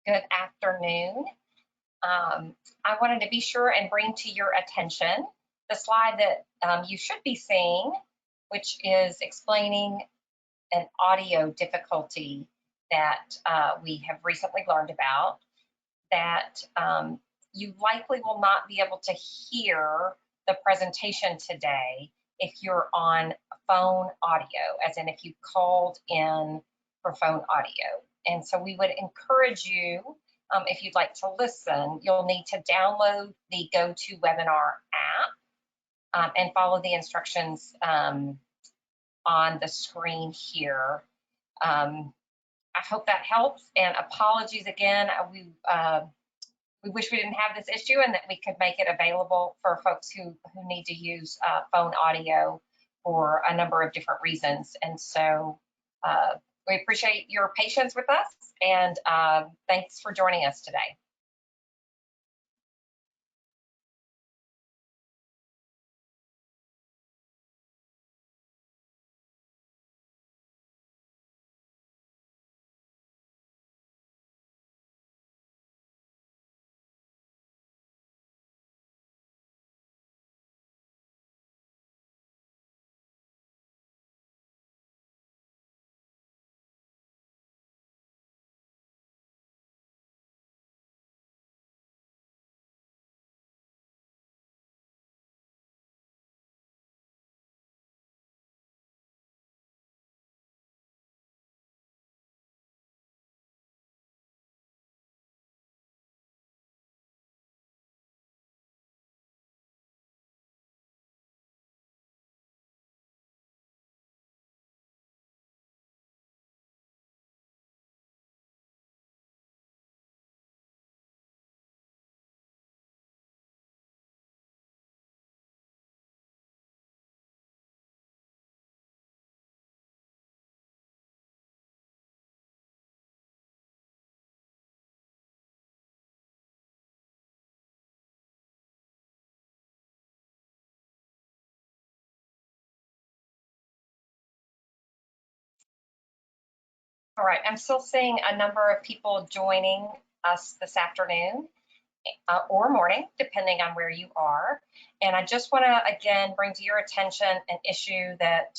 Good afternoon. I wanted to be sure and bring to your attention the slide that you should be seeing, which is explaining an audio difficulty that we have recently learned about, that you likely will not be able to hear the presentation today if you're on phone audio, as in if you called in for phone audio. And so we would encourage you, if you'd like to listen, you'll need to download the GoToWebinar app and follow the instructions on the screen here. I hope that helps, and apologies again. We wish we didn't have this issue and that we could make it available for folks who need to use phone audio for a number of different reasons. And so we appreciate your patience with us, and thanks for joining us today. All right, I'm still seeing a number of people joining us this afternoon or morning, depending on where you are. And I just want to, again, bring to your attention an issue that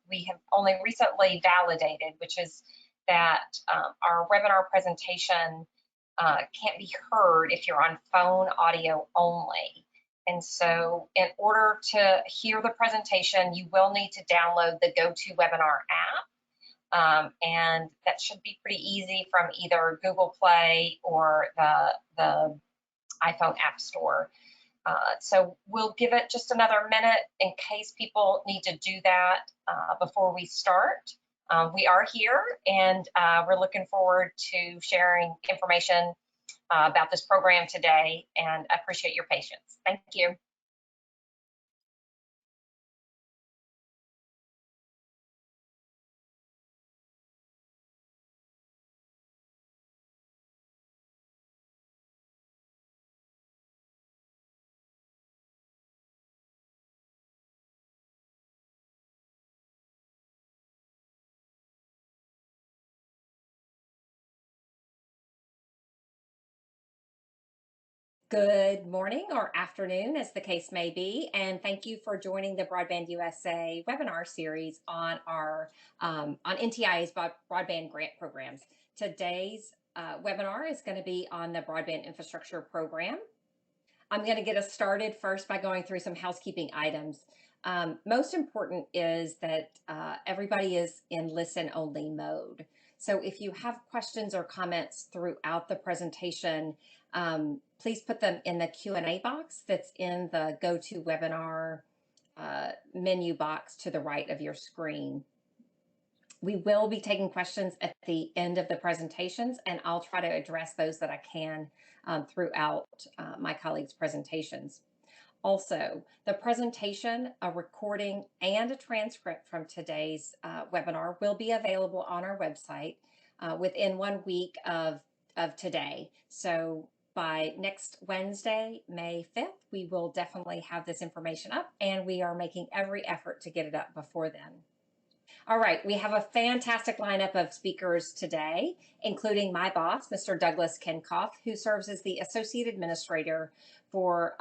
we have only recently validated, which is that our webinar presentation can't be heard if you're on phone audio only. And so in order to hear the presentation, you will need to download the GoToWebinar app. And that should be pretty easy from either Google Play or the iPhone App Store. So we'll give it just another minute in case people need to do that before we start. We are here, and we're looking forward to sharing information about this program today, and I appreciate your patience. Thank you. Good morning or afternoon, as the case may be, and thank you for joining the Broadband USA webinar series on our on NTIA's broadband grant programs. Today's webinar is going to be on the Broadband Infrastructure Program. I'm going to get us started first by going through some housekeeping items. Most important is that everybody is in listen-only mode. So if you have questions or comments throughout the presentation, please put them in the Q&A box that's in the GoToWebinar menu box to the right of your screen. We will be taking questions at the end of the presentations, and I'll try to address those that I can throughout my colleagues' presentations. Also, the presentation, a recording, and a transcript from today's webinar will be available on our website within 1 week of today. So by next Wednesday, May 5th, we will definitely have this information up, and we are making every effort to get it up before then. All right, we have a fantastic lineup of speakers today, including my boss, Mr. Douglas Kinkoff, who serves as the Associate Administrator for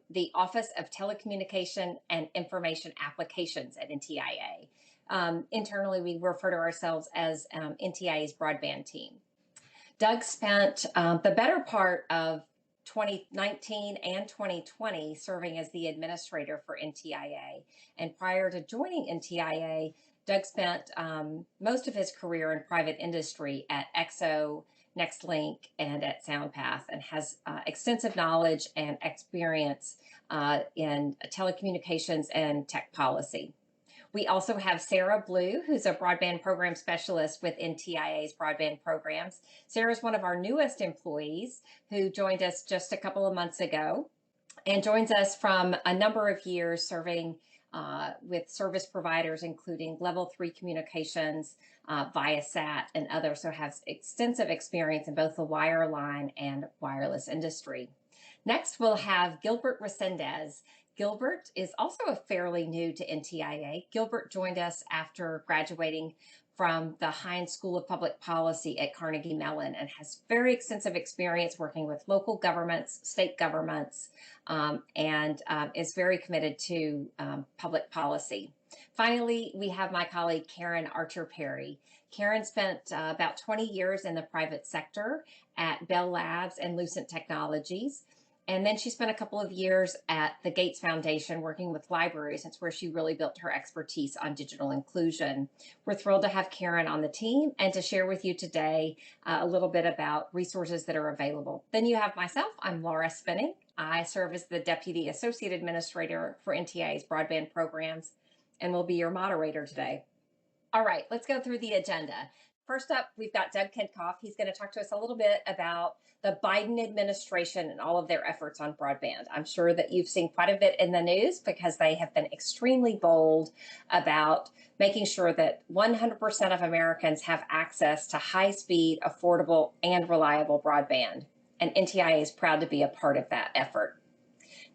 the Office of Telecommunication and Information Applications at NTIA. Internally, we refer to ourselves as NTIA's broadband team. Doug spent the better part of 2019 and 2020 serving as the administrator for NTIA. And prior to joining NTIA, Doug spent most of his career in private industry at XO, NextLink, and at SoundPath, and has extensive knowledge and experience in telecommunications and tech policy. We also have Sarah Blue, who's a broadband program specialist with NTIA's broadband programs. Sarah is one of our newest employees who joined us just a couple of months ago and joins us from a number of years serving with service providers, including Level 3 Communications, Viasat, and others, so has extensive experience in both the wireline and wireless industry. Next, we'll have Gilbert Resendez. Gilbert is also fairly new to NTIA. Gilbert joined us after graduating from the Heinz School of Public Policy at Carnegie Mellon and has very extensive experience working with local governments, state governments, and is very committed to public policy. Finally, we have my colleague, Karen Archer-Perry. Karen spent about 20 years in the private sector at Bell Labs and Lucent Technologies. And then she spent a couple of years at the Gates Foundation working with libraries. That's where she really built her expertise on digital inclusion. We're thrilled to have Karen on the team and to share with you today a little bit about resources that are available. Then you have myself. I'm Laura Spinning. I serve as the Deputy Associate Administrator for NTIA's broadband programs and will be your moderator today. All right, let's go through the agenda. First up, we've got Doug Kinkoff. He's going to talk to us a little bit about the Biden administration and all of their efforts on broadband. I'm sure that you've seen quite a bit in the news because they have been extremely bold about making sure that 100% of Americans have access to high-speed, affordable, and reliable broadband. And NTIA is proud to be a part of that effort.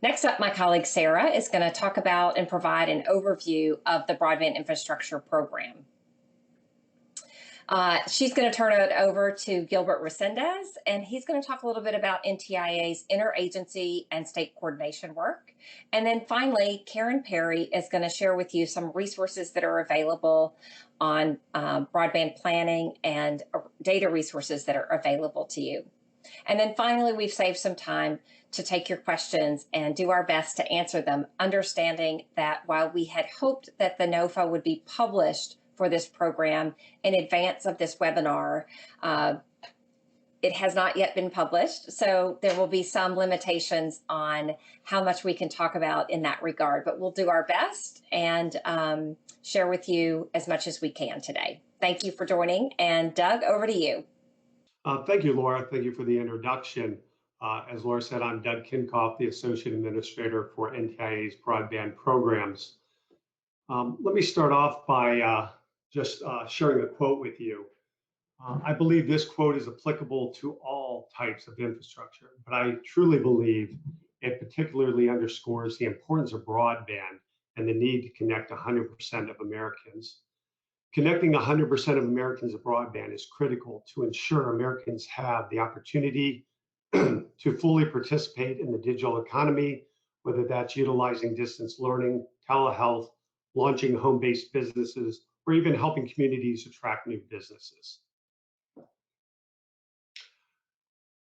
Next up, my colleague Sarah is going to talk about and provide an overview of the Broadband Infrastructure Program. She's going to turn it over to Gilbert Resendez, and he's going to talk a little bit about NTIA's interagency and state coordination work. And then finally, Karen Perry is going to share with you some resources that are available on broadband planning and data resources that are available to you. And then finally, we've saved some time to take your questions and do our best to answer them, understanding that while we had hoped that the NOFA would be published for this program in advance of this webinar, it has not yet been published, so there will be some limitations on how much we can talk about in that regard, but we'll do our best and share with you as much as we can today. Thank you for joining, and Doug, over to you. Thank you, Laura. Thank you for the introduction. As Laura said, I'm Doug Kinkoff, the Associate Administrator for NTIA's broadband programs. Let me start off by just sharing a quote with you. I believe this quote is applicable to all types of infrastructure, but I truly believe it particularly underscores the importance of broadband and the need to connect 100% of Americans. Connecting 100% of Americans to broadband is critical to ensure Americans have the opportunity to fully participate in the digital economy, whether that's utilizing distance learning, telehealth, launching home-based businesses, or even helping communities attract new businesses.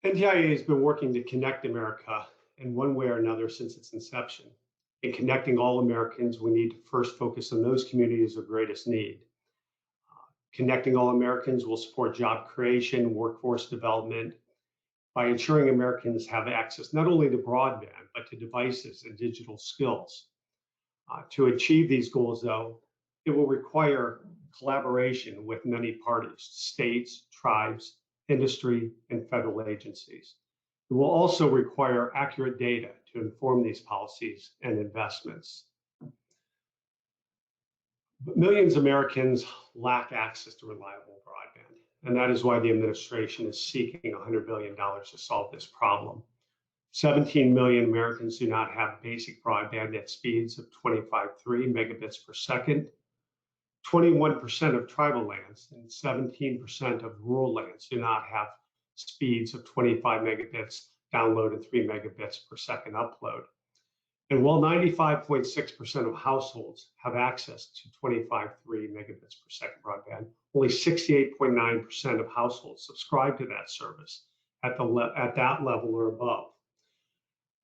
NTIA has been working to connect America in one way or another since its inception. In connecting all Americans, we need to first focus on those communities of greatest need. Connecting all Americans will support job creation, workforce development, by ensuring Americans have access not only to broadband, but to devices and digital skills. To achieve these goals, though, it will require collaboration with many parties, states, tribes, industry, and federal agencies. It will also require accurate data to inform these policies and investments. But millions of Americans lack access to reliable broadband, and that is why the administration is seeking $100 billion to solve this problem. 17 million Americans do not have basic broadband at speeds of 25.3 megabits per second. 21% of tribal lands and 17% of rural lands do not have speeds of 25 megabits download and 3 megabits per second upload. And while 95.6% of households have access to 25.3 megabits per second broadband, only 68.9% of households subscribe to that service at that level or above.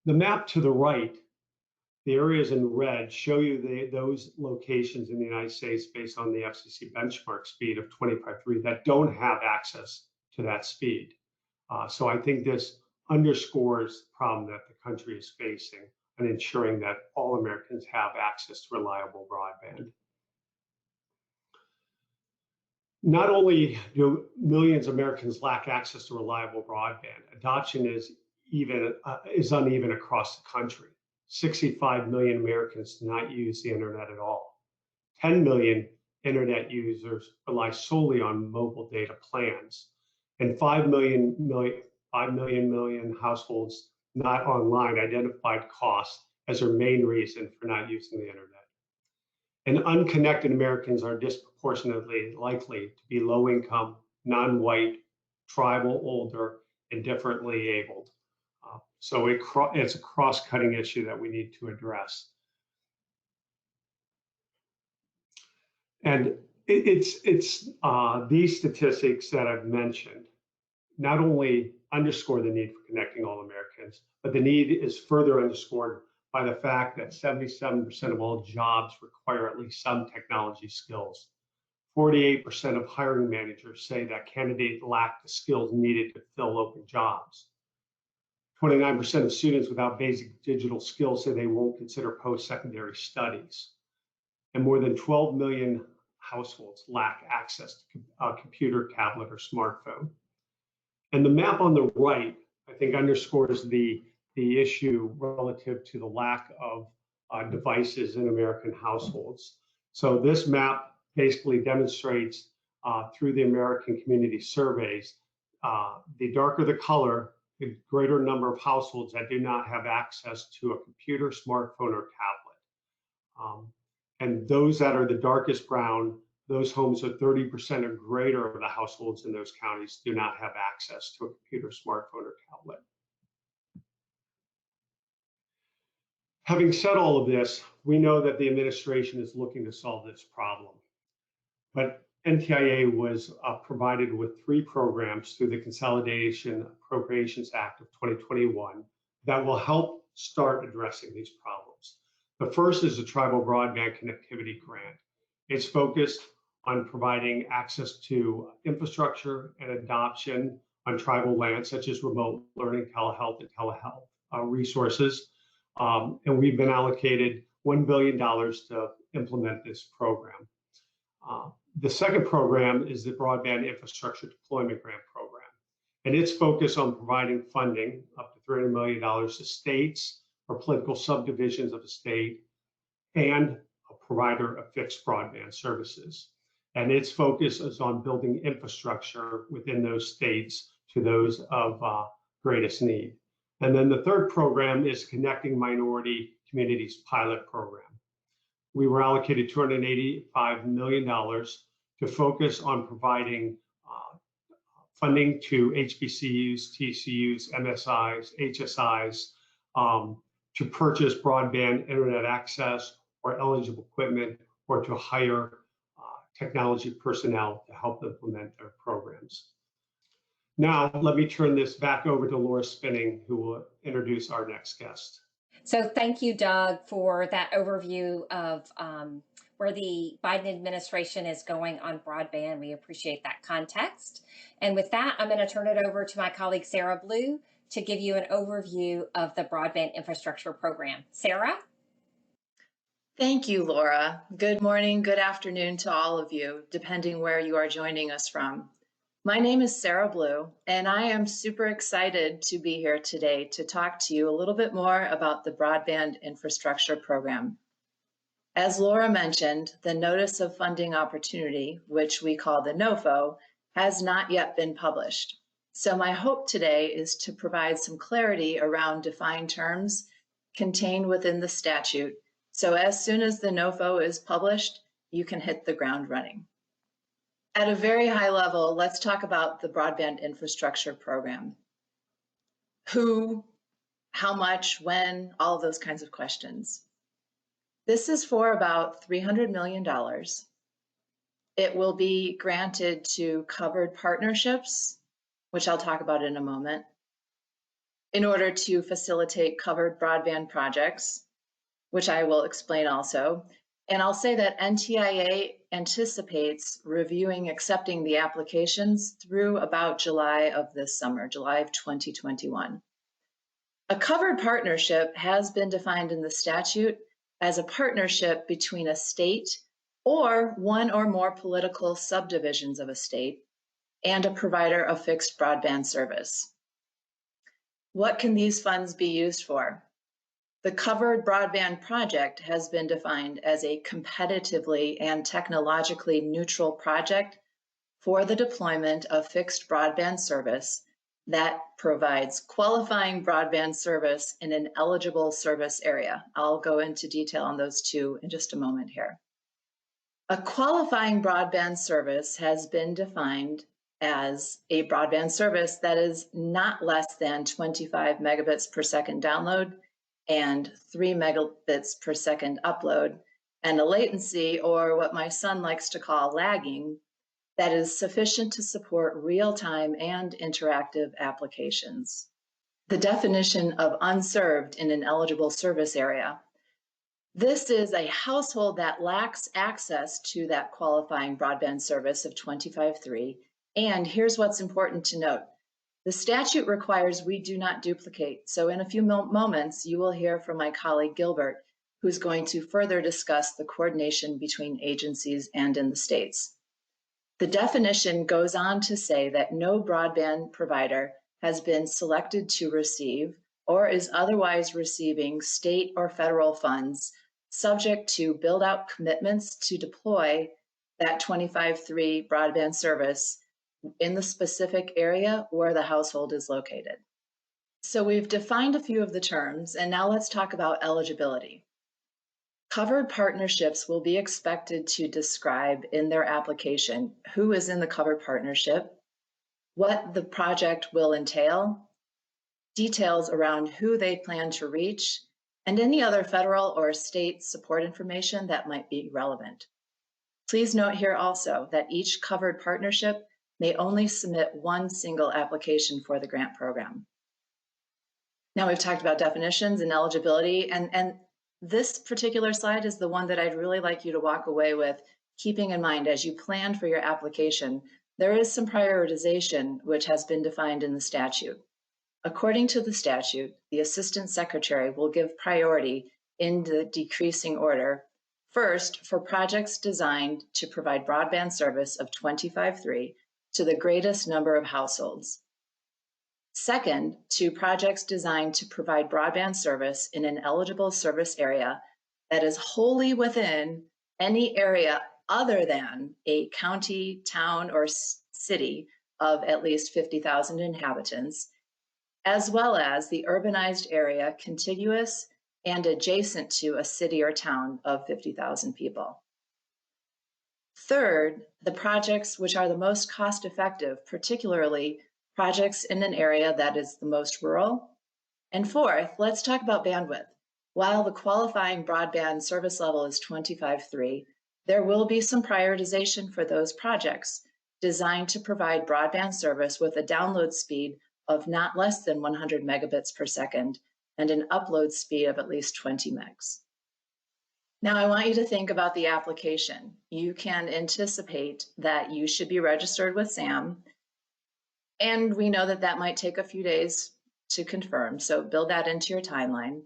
The map to the right, the areas in red, show you those locations in the United States based on the FCC benchmark speed of 25.3 that don't have access to that speed. So I think this underscores the problem that the country is facing and ensuring that all Americans have access to reliable broadband. Not only do millions of Americans lack access to reliable broadband, adoption is uneven across the country. 65 million Americans do not use the internet at all. 10 million internet users rely solely on mobile data plans, and 5 million households not online identified cost as their main reason for not using the internet. And unconnected Americans are disproportionately likely to be low income, non-white, tribal, older, and differently abled. So it's a cross-cutting issue that we need to address. And it's these statistics that I've mentioned not only underscore the need for connecting all Americans, but the need is further underscored by the fact that 77% of all jobs require at least some technology skills. 48% of hiring managers say that candidates lack the skills needed to fill open jobs. 29% of students without basic digital skills say they won't consider post-secondary studies. And more than 12 million households lack access to a computer, tablet, or smartphone. And the map on the right, I think, underscores the issue relative to the lack of devices in American households. So this map basically demonstrates through the American community surveys, the darker the color, the greater number of households that do not have access to a computer, smartphone, or tablet. And those that are the darkest brown, those homes are 30% or greater of the households in those counties do not have access to a computer, smartphone, or tablet. Having said all of this, we know that the administration is looking to solve this problem. But NTIA was provided with 3 programs through the Consolidated Appropriations Act of 2021 that will help start addressing these problems. The first is the Tribal Broadband Connectivity Grant. It's focused on providing access to infrastructure and adoption on tribal lands, such as remote learning, telehealth, and telehealth resources. And we've been allocated $1 billion to implement this program. The second program is the Broadband Infrastructure Deployment Grant Program. And it's focused on providing funding up to $300 million to states or political subdivisions of the state and a provider of fixed broadband services. And its focus is on building infrastructure within those states to those of greatest need. And then the third program is Connecting Minority Communities Pilot Program. We were allocated $285 million to focus on providing funding to HBCUs, TCUs, MSIs, HSIs to purchase broadband internet access or eligible equipment, or to hire technology personnel to help implement their programs. Now, let me turn this back over to Laura Spinning, who will introduce our next guest. So thank you, Doug, for that overview of where the Biden administration is going on broadband. We appreciate that context. And with that, I'm going to turn it over to my colleague, Sarah Blue, to give you an overview of the Broadband Infrastructure Program. Sarah? Thank you, Laura. Good morning, good afternoon to all of you, depending where you are joining us from. My name is Sarah Blue, and I am super excited to be here today to talk to you a little bit more about the Broadband Infrastructure Program. As Laura mentioned, the Notice of Funding Opportunity, which we call the NOFO, has not yet been published. So my hope today is to provide some clarity around defined terms contained within the statute. So as soon as the NOFO is published, you can hit the ground running. At a very high level, let's talk about the Broadband Infrastructure Program. Who, how much, when, all of those kinds of questions. This is for about $300 million. It will be granted to covered partnerships, which I'll talk about in a moment, in order to facilitate covered broadband projects, which I will explain also. And I'll say that NTIA anticipates accepting the applications through about July of this summer, July of 2021. A covered partnership has been defined in the statute as a partnership between a state or one or more political subdivisions of a state and a provider of fixed broadband service. What can these funds be used for? The covered broadband project has been defined as a competitively and technologically neutral project for the deployment of fixed broadband service that provides qualifying broadband service in an eligible service area. I'll go into detail on those two in just a moment here. A qualifying broadband service has been defined as a broadband service that is not less than 25 megabits per second download and 3 megabits per second upload, and a latency, or what my son likes to call lagging, that is sufficient to support real-time and interactive applications. The definition of unserved in an eligible service area. This is a household that lacks access to that qualifying broadband service of 25.3. And here's what's important to note. The statute requires we do not duplicate. So in a few moments, you will hear from my colleague Gilbert, who's going to further discuss the coordination between agencies and in the states. The definition goes on to say that no broadband provider has been selected to receive or is otherwise receiving state or federal funds subject to build-out commitments to deploy that 25.3 broadband service in the specific area where the household is located. So we've defined a few of the terms, and now let's talk about eligibility. Covered partnerships will be expected to describe in their application who is in the covered partnership, what the project will entail, details around who they plan to reach, and any other federal or state support information that might be relevant. Please note here also that each covered partnership may only submit one single application for the grant program. Now we've talked about definitions and eligibility, and this particular slide is the one that I'd really like you to walk away with, keeping in mind as you plan for your application, there is some prioritization which has been defined in the statute. According to the statute, the Assistant Secretary will give priority in the decreasing order, first for projects designed to provide broadband service of 25.3 to the greatest number of households. Second, to projects designed to provide broadband service in an eligible service area that is wholly within any area other than a county, town, or city of at least 50,000 inhabitants, as well as the urbanized area contiguous and adjacent to a city or town of 50,000 people. Third, the projects which are the most cost-effective, particularly projects in an area that is the most rural. And fourth, let's talk about bandwidth. While the qualifying broadband service level is 25.3, there will be some prioritization for those projects designed to provide broadband service with a download speed of not less than 100 megabits per second and an upload speed of at least 20 megs. Now I want you to think about the application. You can anticipate that you should be registered with SAM, and we know that that might take a few days to confirm, so build that into your timeline.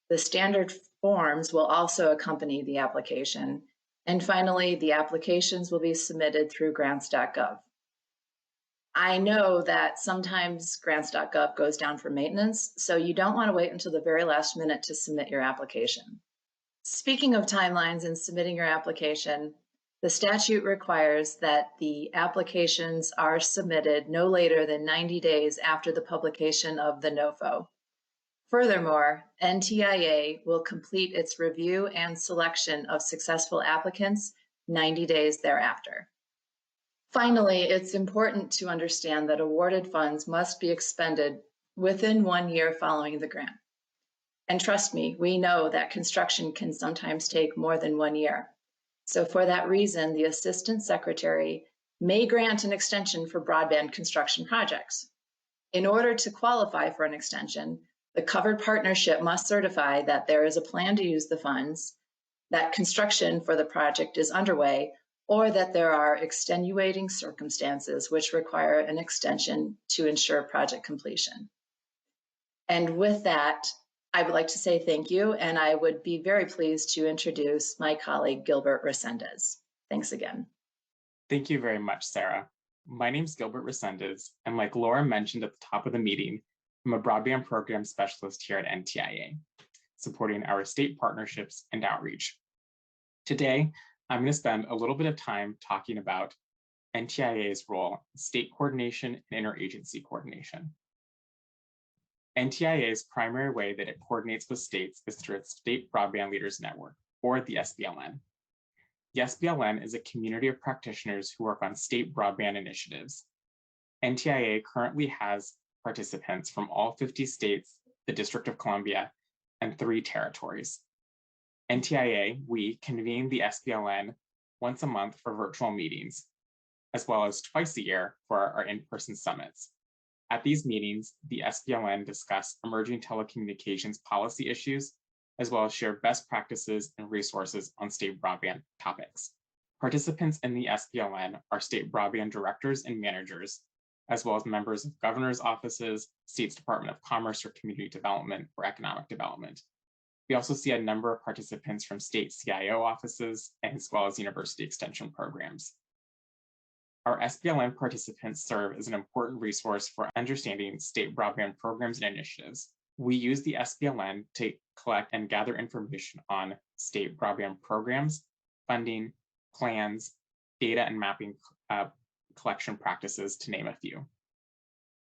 The standard forms will also accompany the application. And finally, the applications will be submitted through grants.gov. I know that sometimes grants.gov goes down for maintenance, so you don't want to wait until the very last minute to submit your application. Speaking of timelines and submitting your application, the statute requires that the applications are submitted no later than 90 days after the publication of the NOFO. Furthermore, NTIA will complete its review and selection of successful applicants 90 days thereafter. Finally, it's important to understand that awarded funds must be expended within 1 year following the grant. And trust me, we know that construction can sometimes take more than 1 year. So for that reason, the Assistant Secretary may grant an extension for broadband construction projects. In order to qualify for an extension, the covered partnership must certify that there is a plan to use the funds, that construction for the project is underway, or that there are extenuating circumstances which require an extension to ensure project completion. And with that, I would like to say thank you, and I would be very pleased to introduce my colleague, Gilbert Resendez. Thanks again. Thank you very much, Sarah. My name is Gilbert Resendez, and like Laura mentioned at the top of the meeting, I'm a broadband program specialist here at NTIA, supporting our state partnerships and outreach. Today, I'm going to spend a little bit of time talking about NTIA's role in state coordination and interagency coordination. NTIA's primary way that it coordinates with states is through its State Broadband Leaders Network, or the SBLN. The SBLN is a community of practitioners who work on state broadband initiatives. NTIA currently has participants from all 50 states, the District of Columbia, and 3 territories. NTIA, we convene the SBLN once a month for virtual meetings, as well as twice a year for our in-person summits. At these meetings, the SBLN discuss emerging telecommunications policy issues, as well as share best practices and resources on state broadband topics. Participants in the SBLN are state broadband directors and managers, as well as members of governor's offices, state's Department of Commerce or Community Development or Economic Development. We also see a number of participants from state CIO offices, as well as university extension programs. Our SBLN participants serve as an important resource for understanding state broadband programs and initiatives. We use the SBLN to collect and gather information on state broadband programs, funding, plans, data and mapping collection practices, to name a few.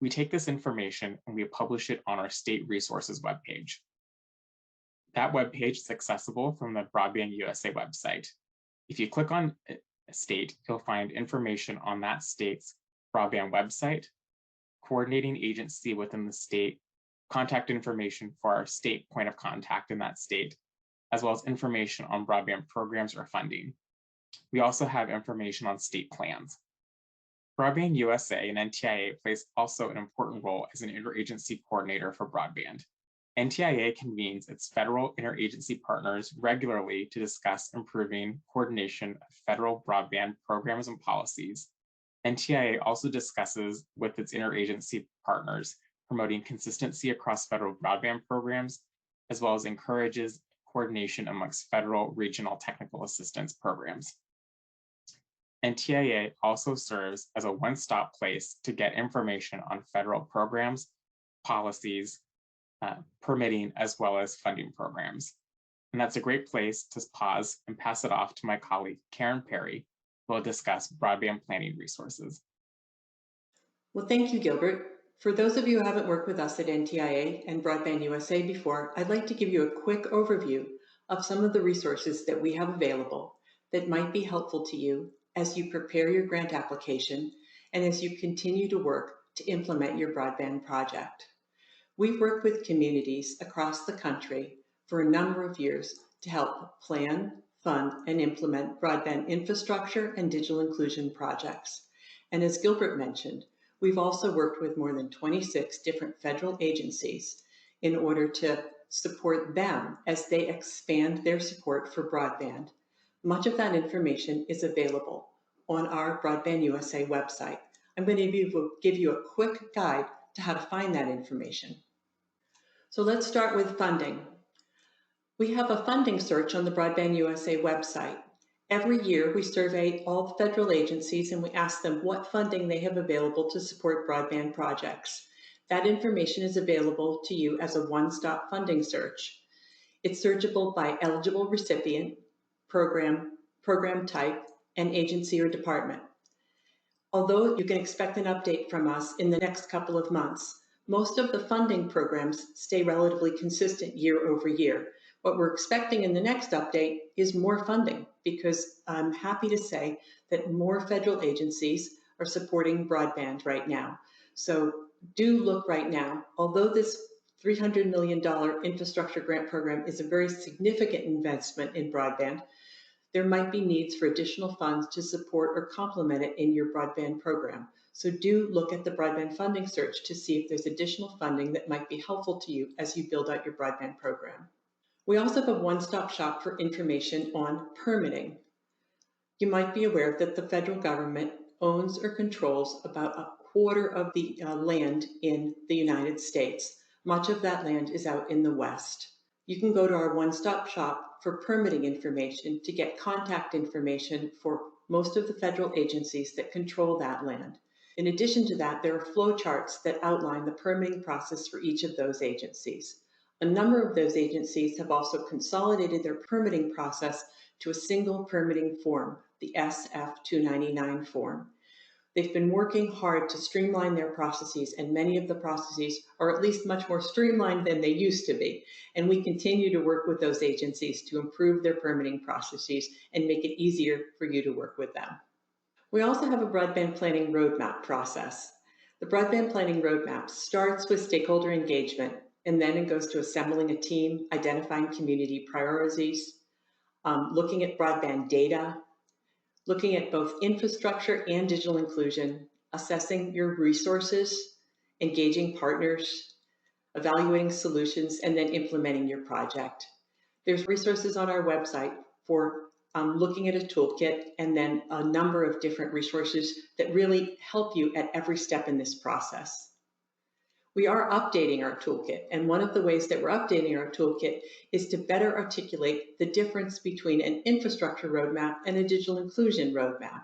We take this information and we publish it on our state resources webpage. That webpage is accessible from the Broadband USA website. If you click on a state, you'll find information on that state's broadband website, coordinating agency within the state, contact information for our state point of contact in that state, as well as information on broadband programs or funding. We also have information on state plans. Broadband USA and NTIA plays also an important role as an interagency coordinator for broadband. NTIA convenes its federal interagency partners regularly to discuss improving coordination of federal broadband programs and policies. NTIA also discusses with its interagency partners promoting consistency across federal broadband programs, as well as encourages coordination amongst federal regional technical assistance programs. NTIA also serves as a one-stop place to get information on federal programs, policies, permitting, as well as funding programs. And that's a great place to pause and pass it off to my colleague, Karen Perry, who will discuss broadband planning resources. Well, thank you, Gilbert. For those of you who haven't worked with us at NTIA and Broadband USA before, I'd like to give you a quick overview of some of the resources that we have available that might be helpful to you as you prepare your grant application and as you continue to work to implement your broadband project. We've worked with communities across the country for a number of years to help plan, fund, and implement broadband infrastructure and digital inclusion projects. And as Gilbert mentioned, we've also worked with more than 26 different federal agencies in order to support them as they expand their support for broadband. Much of that information is available on our Broadband USA website. I'm going to give you a quick guide to how to find that information. So let's start with funding. We have a funding search on the Broadband USA website. Every year we survey all federal agencies and we ask them what funding they have available to support broadband projects. That information is available to you as a one-stop funding search. It's searchable by eligible recipient, program type, and agency or department. Although you can expect an update from us in the next couple of months, most of the funding programs stay relatively consistent year over year. What we're expecting in the next update is more funding, because I'm happy to say that more federal agencies are supporting broadband right now. So do look right now. Although this $300 million infrastructure grant program is a very significant investment in broadband, there might be needs for additional funds to support or complement it in your broadband program. So do look at the broadband funding search to see if there's additional funding that might be helpful to you as you build out your broadband program. We also have a one-stop shop for information on permitting. You might be aware that the federal government owns or controls about a quarter of the land in the United States. Much of that land is out in the West. You can go to our one-stop shop for permitting information to get contact information for most of the federal agencies that control that land. In addition to that, there are flowcharts that outline the permitting process for each of those agencies. A number of those agencies have also consolidated their permitting process to a single permitting form, the SF-299 form. They've been working hard to streamline their processes, and many of the processes are at least much more streamlined than they used to be. And we continue to work with those agencies to improve their permitting processes and make it easier for you to work with them. We also have a broadband planning roadmap process. The broadband planning roadmap starts with stakeholder engagement, and then it goes to assembling a team, identifying community priorities, looking at broadband data, looking at both infrastructure and digital inclusion, assessing your resources, engaging partners, evaluating solutions, and then implementing your project. There's resources on our website for looking at a toolkit, and then a number of different resources that really help you at every step in this process. We are updating our toolkit, and one of the ways that we're updating our toolkit is to better articulate the difference between an infrastructure roadmap and a digital inclusion roadmap.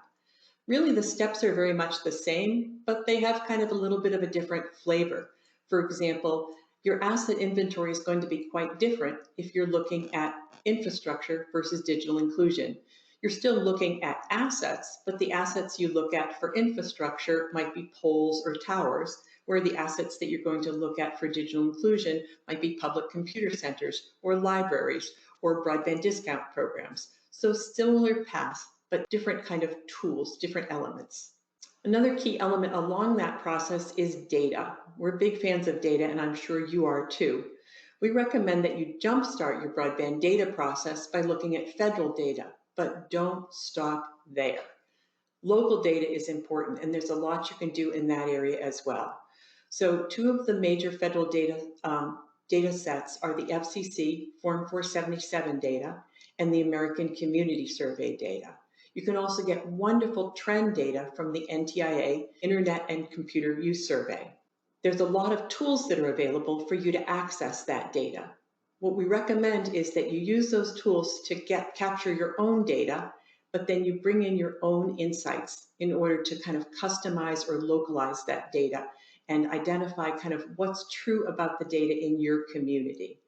Really, the steps are very much the same, but they have kind of a little bit of a different flavor. For example, your asset inventory is going to be quite different if you're looking at infrastructure versus digital inclusion. You're still looking at assets, but the assets you look at for infrastructure might be poles or towers, where the assets that you're going to look at for digital inclusion might be public computer centers or libraries or broadband discount programs. So similar paths, but different kind of tools, different elements. Another key element along that process is data. We're big fans of data, and I'm sure you are too. We recommend that you jumpstart your broadband data process by looking at federal data, but don't stop there. Local data is important, and there's a lot you can do in that area as well. So two of the major federal data sets are the FCC Form 477 data and the American Community Survey data. You can also get wonderful trend data from the NTIA Internet and Computer Use Survey. There's a lot of tools that are available for you to access that data. What we recommend is that you use those tools to capture your own data, but then you bring in your own insights in order to kind of customize or localize that data and identify kind of what's true about the data in your community.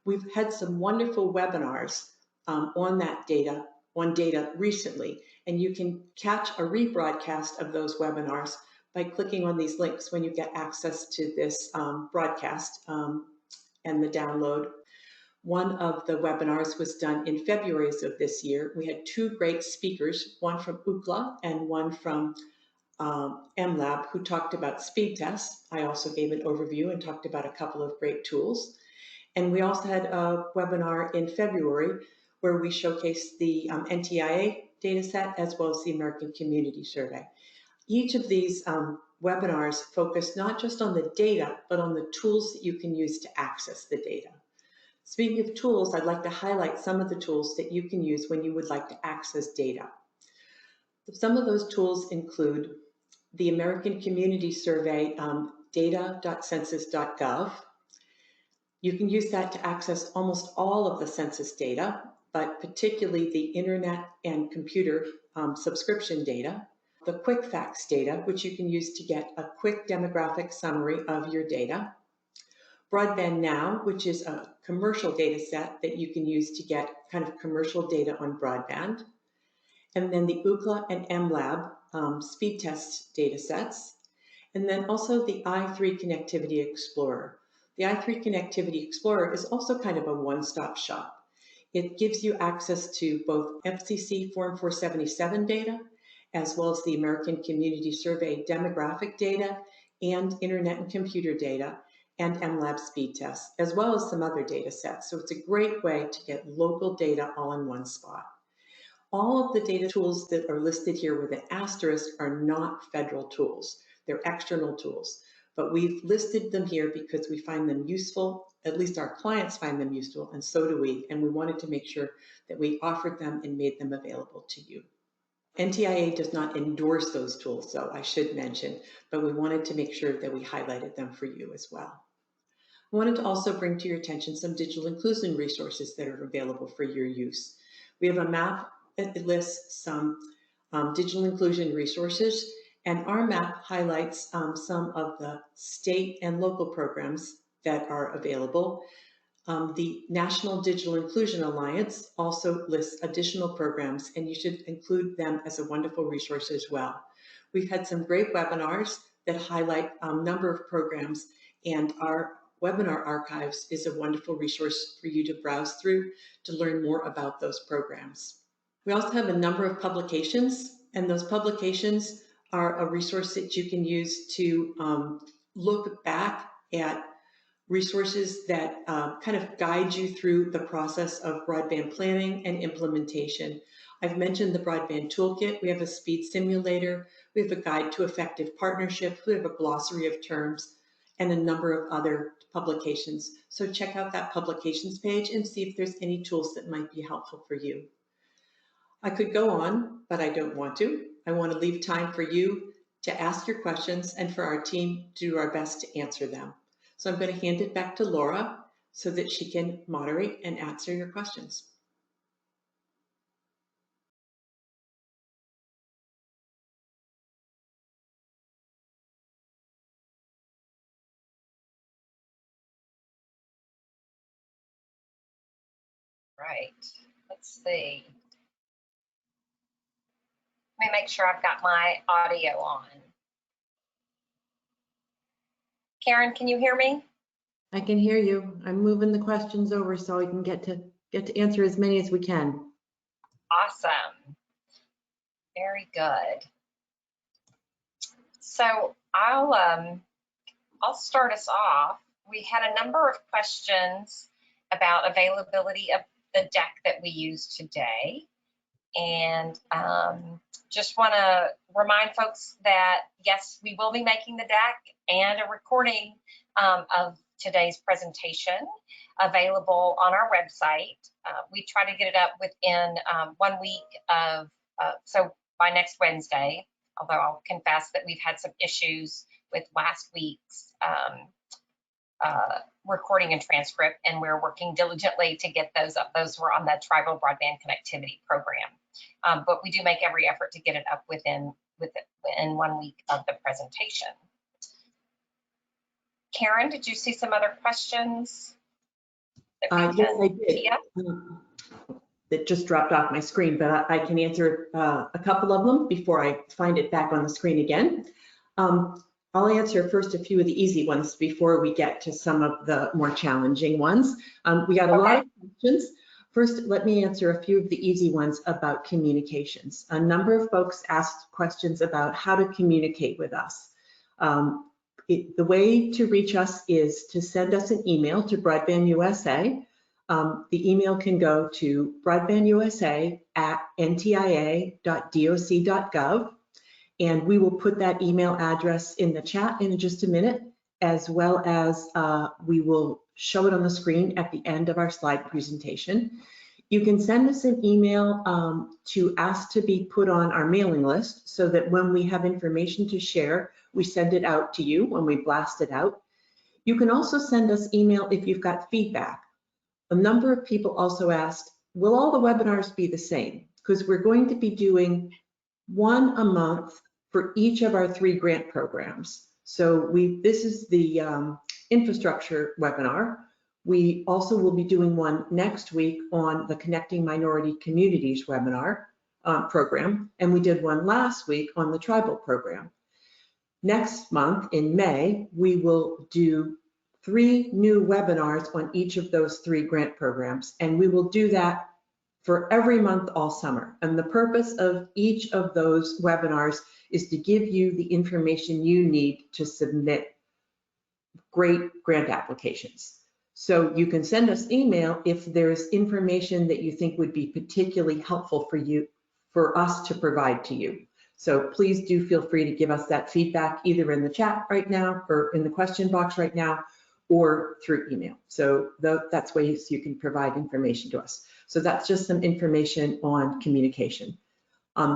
We've had some wonderful webinars on data recently, and you can catch a rebroadcast of those webinars by clicking on these links when you get access to this broadcast and the download. One of the webinars was done in February of this year. We had two great speakers, one from UCLA and one from MLab, who talked about speed tests. I also gave an overview and talked about a couple of great tools. And we also had a webinar in February where we showcased the NTIA data set as well as the American Community Survey. Each of these webinars focus not just on the data, but on the tools that you can use to access the data. Speaking of tools, I'd like to highlight some of the tools that you can use when you would like to access data. Some of those tools include the American Community Survey data.census.gov. You can use that to access almost all of the census data, but particularly the internet and computer subscription data, the quick facts data, which you can use to get a quick demographic summary of your data, Broadband Now, which is a commercial data set that you can use to get kind of commercial data on broadband, and then the UCLA and MLab speed test data sets, and then also the i3 Connectivity Explorer. The i3 Connectivity Explorer is also kind of a one-stop shop. It gives you access to both FCC Form 477 data, as well as the American Community Survey demographic data and internet and computer data, and MLab speed tests, as well as some other data sets. So it's a great way to get local data all in one spot. All of the data tools that are listed here with an asterisk are not federal tools. They're external tools, but we've listed them here because we find them useful. At least our clients find them useful, and so do we. And we wanted to make sure that we offered them and made them available to you. NTIA does not endorse those tools, though, I should mention, but we wanted to make sure that we highlighted them for you as well. I wanted to also bring to your attention some digital inclusion resources that are available for your use. We have a map that lists some digital inclusion resources, and our map highlights some of the state and local programs that are available. The National Digital Inclusion Alliance also lists additional programs, and you should include them as a wonderful resource as well. We've had some great webinars that highlight a number of programs, and our webinar archives is a wonderful resource for you to browse through to learn more about those programs. We also have a number of publications, and those publications are a resource that you can use to look back at resources that kind of guide you through the process of broadband planning and implementation. I've mentioned the Broadband Toolkit. We have a speed simulator. We have a guide to effective partnerships. We have a glossary of terms and a number of other publications. So check out that publications page and see if there's any tools that might be helpful for you. I could go on, but I don't want to. I want to leave time for you to ask your questions and for our team to do our best to answer them. So I'm going to hand it back to Laura so that she can moderate and answer your questions. Right, let's see. Let me make sure I've got my audio on. Karen, can you hear me? I can hear you. I'm moving the questions over so we can get to answer as many as we can. Awesome. Very good. So I'll start us off. We had a number of questions about availability of the deck that we use today. And just want to remind folks that, yes, we will be making the deck and a recording of today's presentation available on our website. We try to get it up within 1 week of, so by next Wednesday, although I'll confess that we've had some issues with last week's recording and transcript, and we're working diligently to get those up. Those were on the Tribal Broadband Connectivity Program. But we do make every effort to get it up within 1 week of the presentation. Karen, did you see some other questions? Yes, I did. That just dropped off my screen, but I can answer a couple of them before I find it back on the screen again. I'll answer first a few of the easy ones before we get to some of the more challenging ones. We got a lot of questions. First, let me answer a few of the easy ones about communications. A number of folks asked questions about how to communicate with us. The way to reach us is to send us an email to Broadband USA. The email can go to broadbandusa@ntia.doc.gov, and we will put that email address in the chat in just a minute, as well as we will show it on the screen at the end of our slide presentation. You can send us an email to ask to be put on our mailing list so that when we have information to share, we send it out to you when we blast it out. You can also send us email if you've got feedback. A number of people also asked, will all the webinars be the same? Because we're going to be doing one a month for each of our 3 grant programs. So this is the infrastructure webinar. We also will be doing one next week on the Connecting Minority Communities webinar program, and we did one last week on the Tribal program. Next month in May, we will do 3 new webinars on each of those 3 grant programs, and we will do that for every month all summer. And the purpose of each of those webinars is to give you the information you need to submit great grant applications. So you can send us email if there's information that you think would be particularly helpful for us to provide to you. So please do feel free to give us that feedback either in the chat right now or in the question box right now or through email. So that's ways you can provide information to us. So that's just some information on communication.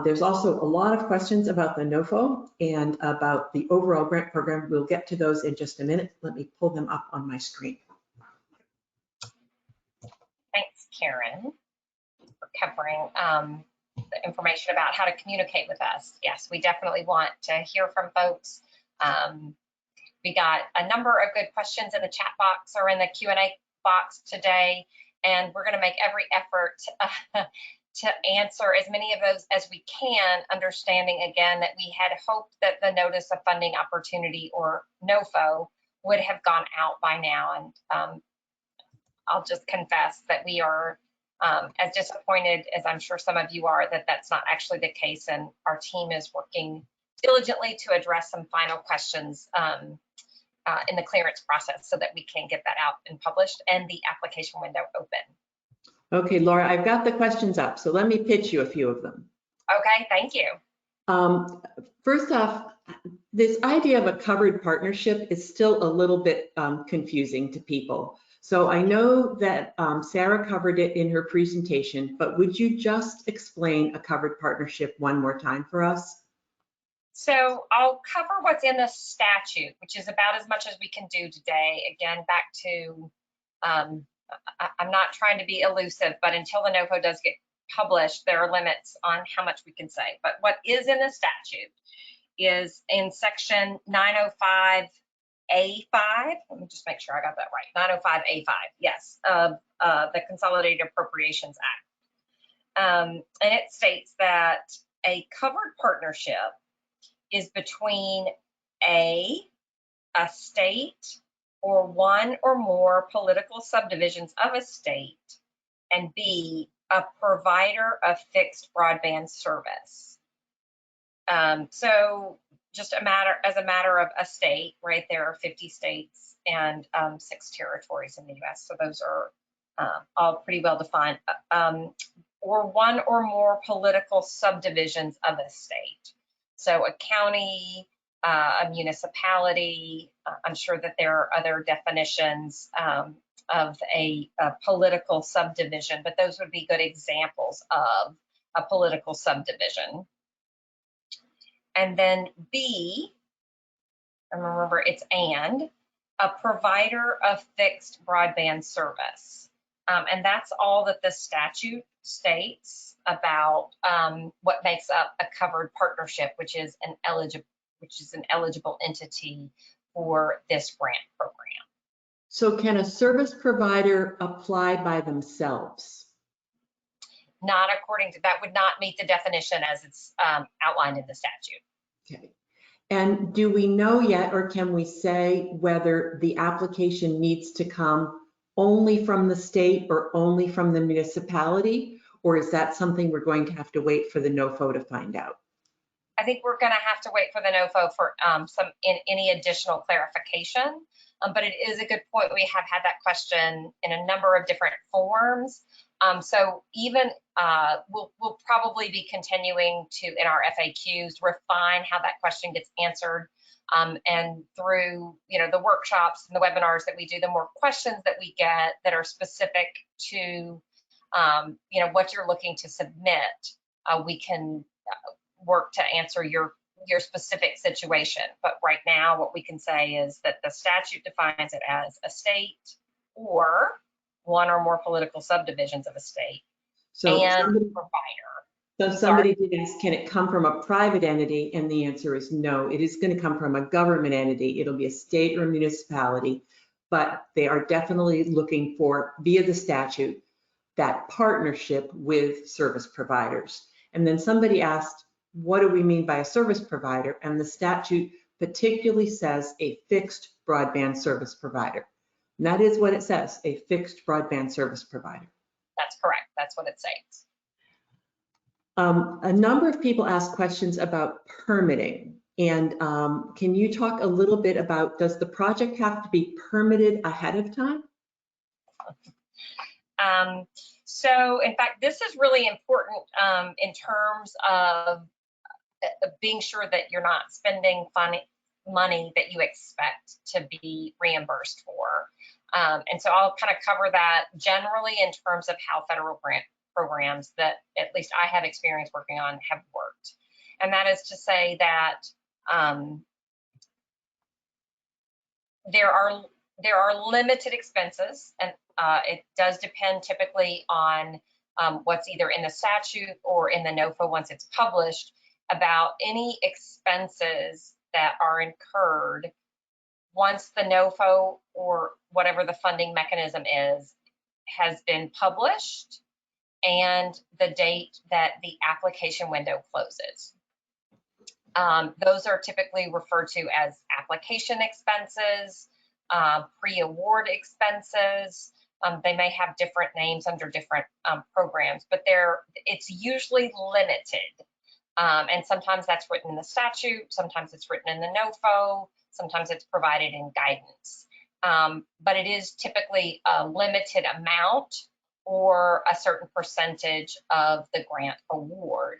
There's also a lot of questions about the NOFO and about the overall grant program. We'll get to those in just a minute. Let me pull them up on my screen. Thanks, Karen, for covering the information about how to communicate with us. Yes, we definitely want to hear from folks. We got a number of good questions in the chat box or in the Q&A box today, and we're going to make every effort to answer as many of those as we can, understanding again that we had hoped that the Notice of Funding Opportunity, or NOFO, would have gone out by now. And I'll just confess that we are as disappointed as I'm sure some of you are that that's not actually the case, and our team is working diligently to address some final questions in the clearance process so that we can get that out and published and the application window open. Okay, Laura, I've got the questions up, so let me pitch you a few of them. Okay, thank you. First off, this idea of a covered partnership is still a little bit confusing to people. So I know that Sarah covered it in her presentation, but would you just explain a covered partnership one more time for us? So I'll cover what's in the statute, which is about as much as we can do today. Again, back to, I'm not trying to be elusive, but until the NOFO does get published, there are limits on how much we can say. But what is in the statute is in section 905A5, let me just make sure I got that right, 905A5, yes, of the Consolidated Appropriations Act. And it states that a covered partnership is between a state or one or more political subdivisions of a state, and B, a provider of fixed broadband service. So just as a matter of a state, right, there are 50 states and 6 territories in the US. So those are all pretty well defined. Or one or more political subdivisions of a state. So a county, a municipality, I'm sure that there are other definitions of a political subdivision, but those would be good examples of a political subdivision. And then B, and remember it's and, a provider of fixed broadband service. And that's all that the statute states about what makes up a covered partnership, which is an eligible entity for this grant program. So can a service provider apply by themselves? Not according to, that would not meet the definition as it's outlined in the statute. Okay. And do we know yet, or can we say whether the application needs to come only from the state or only from the municipality? Or is that something we're going to have to wait for the NOFO to find out? I think we're going to have to wait for the NOFO for any additional clarification. But it is a good point. We have had that question in a number of different forms. So even we'll probably be continuing to, in our FAQs, refine how that question gets answered. And through the workshops and the webinars that we do, the more questions that we get that are specific to what you're looking to submit, we can work to answer your specific situation. But right now, what we can say is that the statute defines it as a state or one or more political subdivisions of a state, so and somebody, provider. So somebody did ask, can it come from a private entity? And the answer is no, it is going to come from a government entity. It'll be a state or a municipality, but they are definitely looking for, via the statute, that partnership with service providers. And then somebody asked, what do we mean by a service provider? And the statute particularly says a fixed broadband service provider. And that is what it says, a fixed broadband service provider. That's correct. That's what it says. A number of people ask questions about permitting. And can you talk a little bit about, does the project have to be permitted ahead of time? So in fact, this is really important in terms of being sure that you're not spending money that you expect to be reimbursed for. And so I'll kind of cover that generally in terms of how federal grant programs that at least I have experience working on have worked. And that is to say that there are limited expenses, and it does depend typically on what's either in the statute or in the NOFA once it's published, about any expenses that are incurred once the NOFA or whatever the funding mechanism is has been published and the date that the application window closes. Those are typically referred to as application expenses, pre-award expenses. They may have different names under different programs, but it's usually limited. And sometimes that's written in the statute, sometimes it's written in the NOFO, sometimes it's provided in guidance. But it is typically a limited amount or a certain percentage of the grant award.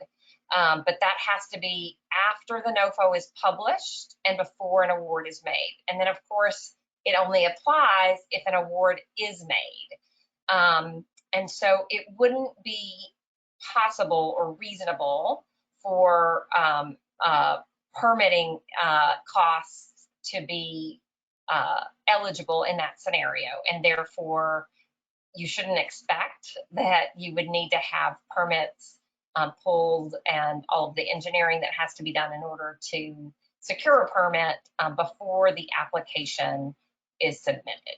But that has to be after the NOFO is published and before an award is made. And then of course, it only applies if an award is made. And so it wouldn't be possible or reasonable for permitting costs to be eligible in that scenario. And therefore, you shouldn't expect that you would need to have permits pulled and all of the engineering that has to be done in order to secure a permit before the application is submitted.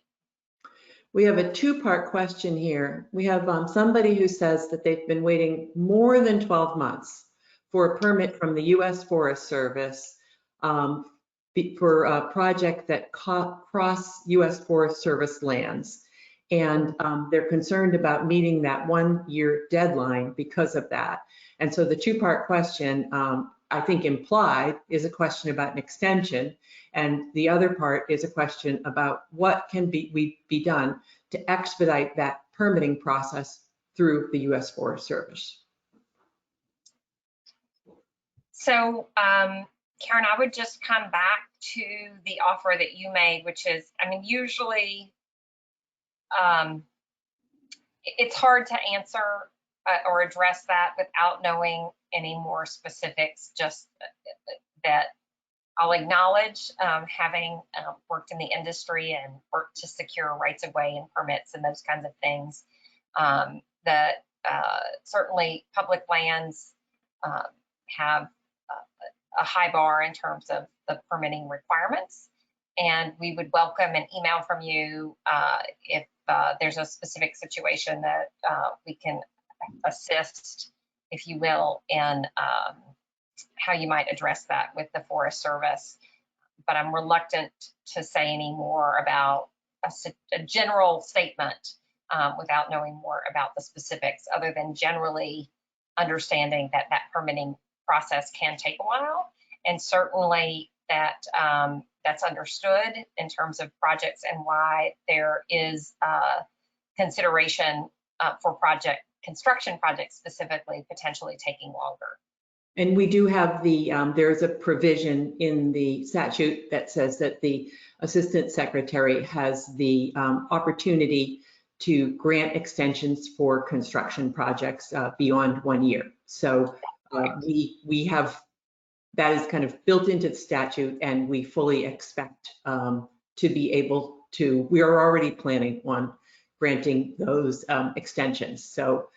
We have a two-part question here. We have somebody who says that they've been waiting more than 12 months for a permit from the U.S. Forest Service for a project that cross U.S. Forest Service lands. And they're concerned about meeting that 1-year deadline because of that. And so the two-part question, I think implied, is a question about an extension. And the other part is a question about what can be done to expedite that permitting process through the U.S. Forest Service. So, Karen, I would just come back to the offer that you made, which is, I mean, usually it's hard to answer or address that without knowing any more specifics, just that I'll acknowledge having worked in the industry and worked to secure rights of way and permits and those kinds of things, that certainly public lands have a high bar in terms of the permitting requirements. And we would welcome an email from you if there's a specific situation that we can assist, if you will, in how you might address that with the Forest Service. But I'm reluctant to say any more about a general statement without knowing more about the specifics, other than generally understanding that that permitting process can take a while, and certainly that that's understood in terms of projects and why there is consideration for construction projects specifically potentially taking longer. And we do have there's a provision in the statute that says that the Assistant Secretary has the opportunity to grant extensions for construction projects beyond 1 year. So we have, that is kind of built into the statute, and we fully expect to be able to, we are already planning on granting those extensions. So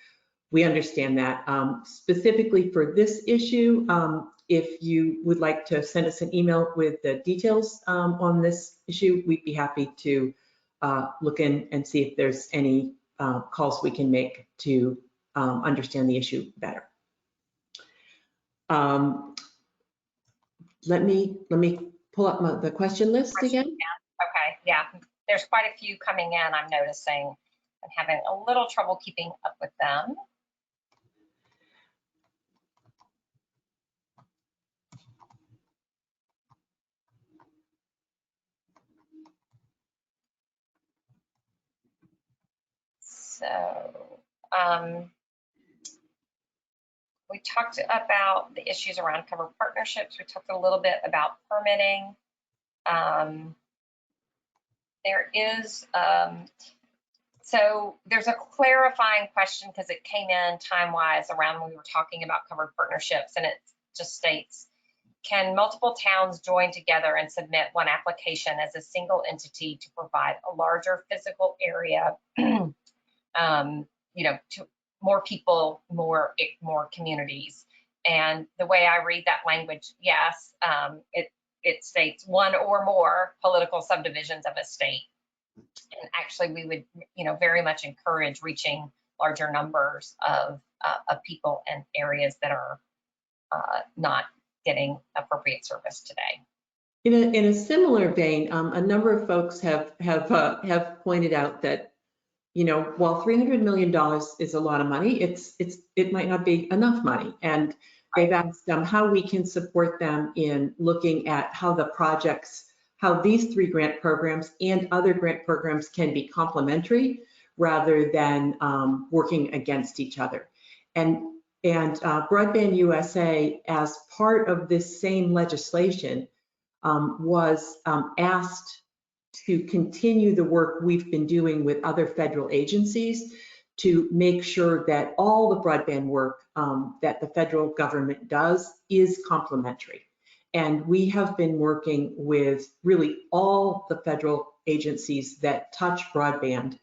we understand that. Specifically for this issue, if you would like to send us an email with the details on this issue, we'd be happy to look in and see if there's any calls we can make to understand the issue better. Let me pull up the question list again. Okay, yeah. there's quite a few coming in, I'm noticing. I'm having a little trouble keeping up with them. So we talked about the issues around covered partnerships. We talked a little bit about permitting. There is, so there's a clarifying question because it came in time-wise around when we were talking about covered partnerships, and it just states, can multiple towns join together and submit one application as a single entity to provide a larger physical area, you know, to more people, more communities? And the way I read that language, yes, it states one or more political subdivisions of a state. And actually, we would, you know, very much encourage reaching larger numbers of people and areas that are not getting appropriate service today. In a similar vein, a number of folks have pointed out that, you know, while $300 million is a lot of money, it might not be enough money, and they've asked how we can support them in looking at how the projects, how these 3 grant programs and other grant programs can be complementary rather than working against each other. And Broadband USA, as part of this same legislation, was asked to continue the work we've been doing with other federal agencies to make sure that all the broadband work that the federal government does is complementary. And we have been working with really all the federal agencies that touch broadband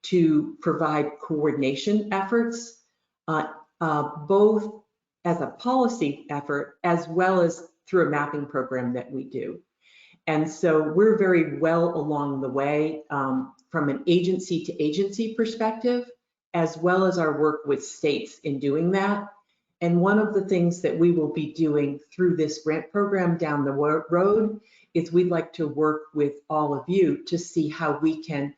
to provide coordination efforts, both as a policy effort as well as through a mapping program that we do. And so we're very well along the way from an agency to agency perspective, as well as our work with states in doing that. And one of the things that we will be doing through this grant program down the road is we'd like to work with all of you to see how we can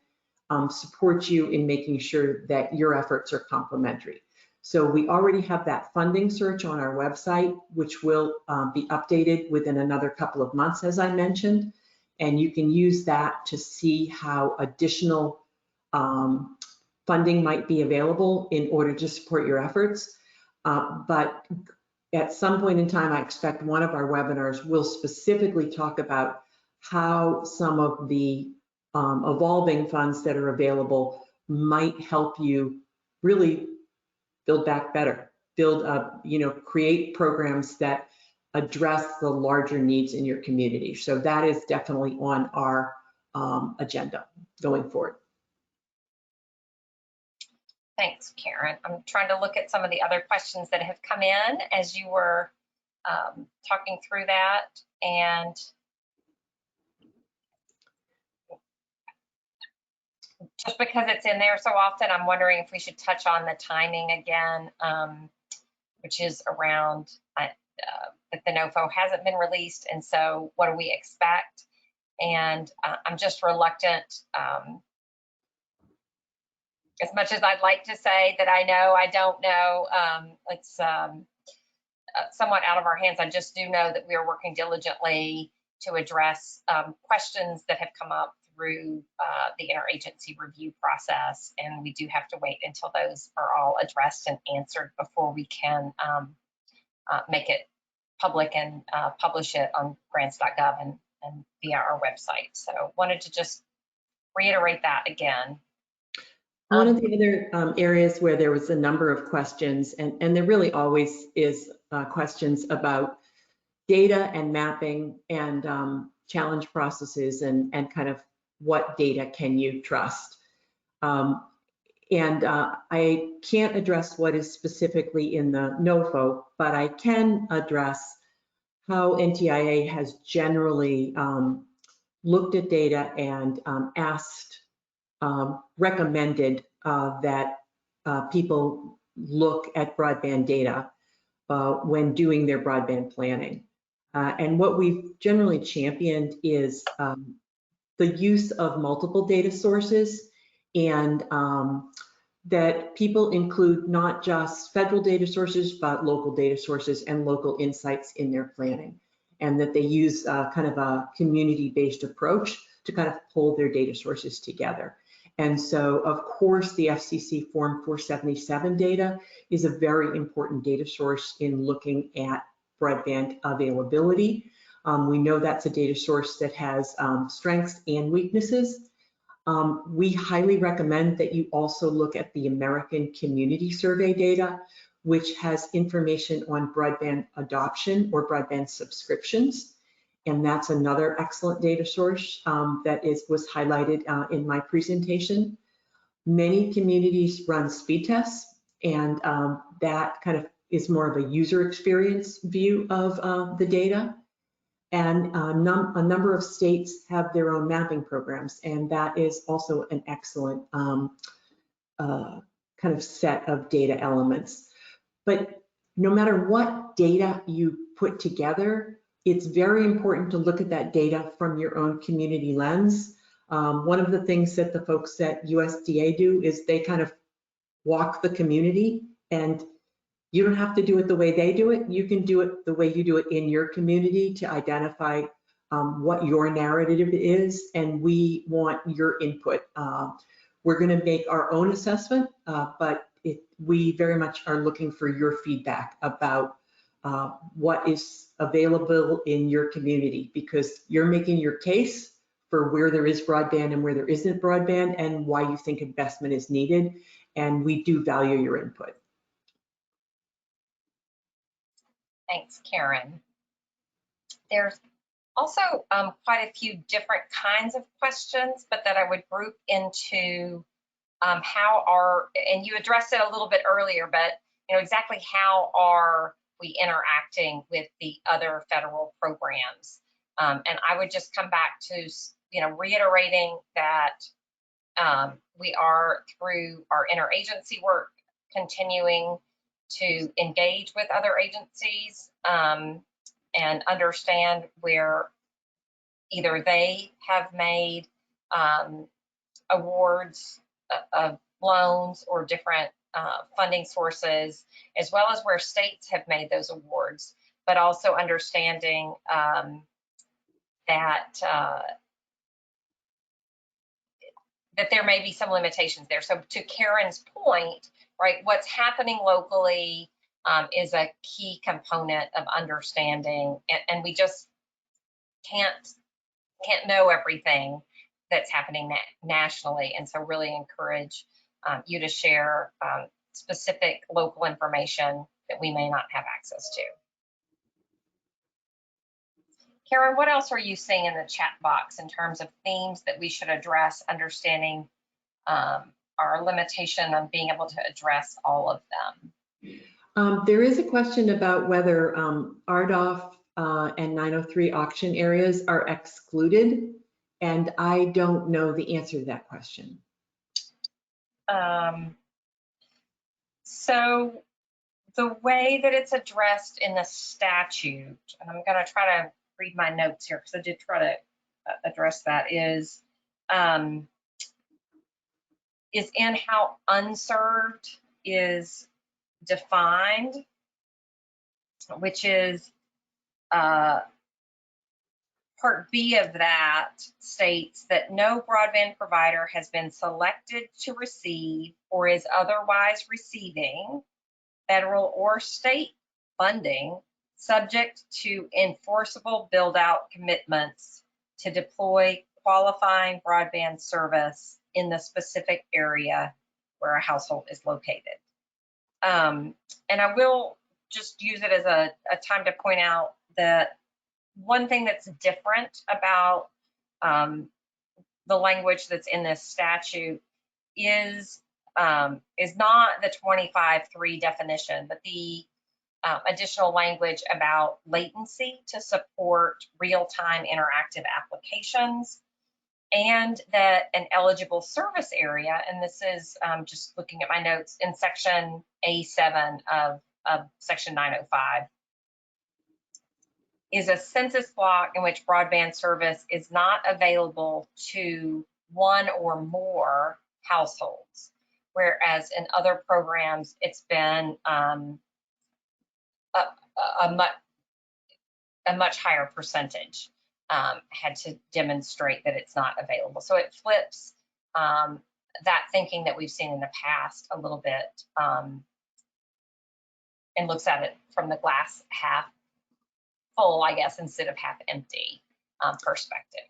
support you in making sure that your efforts are complementary. So we already have that funding search on our website, which will be updated within another couple of months, as I mentioned. And you can use that to see how additional funding might be available in order to support your efforts. But at some point in time, I expect one of our webinars will specifically talk about how some of the evolving funds that are available might help you really build back better, build up, you know, create programs that address the larger needs in your community. So that is definitely on our agenda going forward. Thanks, Karen. I'm trying to look at some of the other questions that have come in as you were talking through that. And just because it's in there so often, I'm wondering if we should touch on the timing again, which is around that the NOFO hasn't been released. And so what do we expect? And I'm just reluctant, as much as I'd like to say that I know, I don't know. It's somewhat out of our hands. I just do know that we are working diligently to address questions that have come up through the interagency review process, and we do have to wait until those are all addressed and answered before we can make it public and publish it on grants.gov and via our website. So wanted to just reiterate that again. One of the other areas where there was a number of questions, and there really always is questions about data and mapping and challenge processes and kind of what data can you trust. And I can't address what is specifically in the NOFO, but I can address how NTIA has generally looked at data and recommended that people look at broadband data when doing their broadband planning. And what we've generally championed is the use of multiple data sources, and that people include not just federal data sources, but local data sources and local insights in their planning, and that they use kind of a community-based approach to kind of pull their data sources together. And so, of course, the FCC Form 477 data is a very important data source in looking at broadband availability. We know that's a data source that has strengths and weaknesses. We highly recommend that you also look at the American Community Survey data, which has information on broadband adoption or broadband subscriptions. And that's another excellent data source that was highlighted in my presentation. Many communities run speed tests, and that kind of is more of a user experience view of the data. And a number of states have their own mapping programs, and that is also an excellent kind of set of data elements. But no matter what data you put together, it's very important to look at that data from your own community lens. One of the things that the folks at USDA do is they kind of walk the community, and you don't have to do it the way they do it. You can do it the way you do it in your community to identify what your narrative is, and we want your input. We're going to make our own assessment, but we very much are looking for your feedback about what is available in your community, because you're making your case for where there is broadband and where there isn't broadband, and why you think investment is needed, and we do value your input. Thanks, Karen. There's also quite a few different kinds of questions, but that I would group into how are, and you addressed it a little bit earlier, but exactly how are we interacting with the other federal programs? And I would just come back to reiterating that we are, through our interagency work, continuing to engage with other agencies and understand where either they have made awards of loans or different funding sources, as well as where states have made those awards, but also understanding that there may be some limitations there. So to Karen's point, right, what's happening locally is a key component of understanding, and we just can't know everything that's happening nationally. And so really encourage you to share specific local information that we may not have access to. Karen, what else are you seeing in the chat box in terms of themes that we should address, understanding our limitation on being able to address all of them? There is a question about whether RDOF and 903 auction areas are excluded, and I don't know the answer to that question. So the way that it's addressed in the statute, and I'm going to try to read my notes here because I did try to address that, is in how unserved is defined, which is Part B of that states that no broadband provider has been selected to receive or is otherwise receiving federal or state funding subject to enforceable build-out commitments to deploy qualifying broadband service in the specific area where a household is located. And I will just use it as a time to point out that one thing that's different about the language that's in this statute is not the 25.3 definition, but the additional language about latency to support real-time interactive applications, and that an eligible service area, and this is just looking at my notes in section A7 of section 905, is a census block in which broadband service is not available to one or more households, whereas in other programs it's been a much higher percentage had to demonstrate that it's not available. So it flips that thinking that we've seen in the past a little bit and looks at it from the glass half full, I guess, instead of half empty perspective.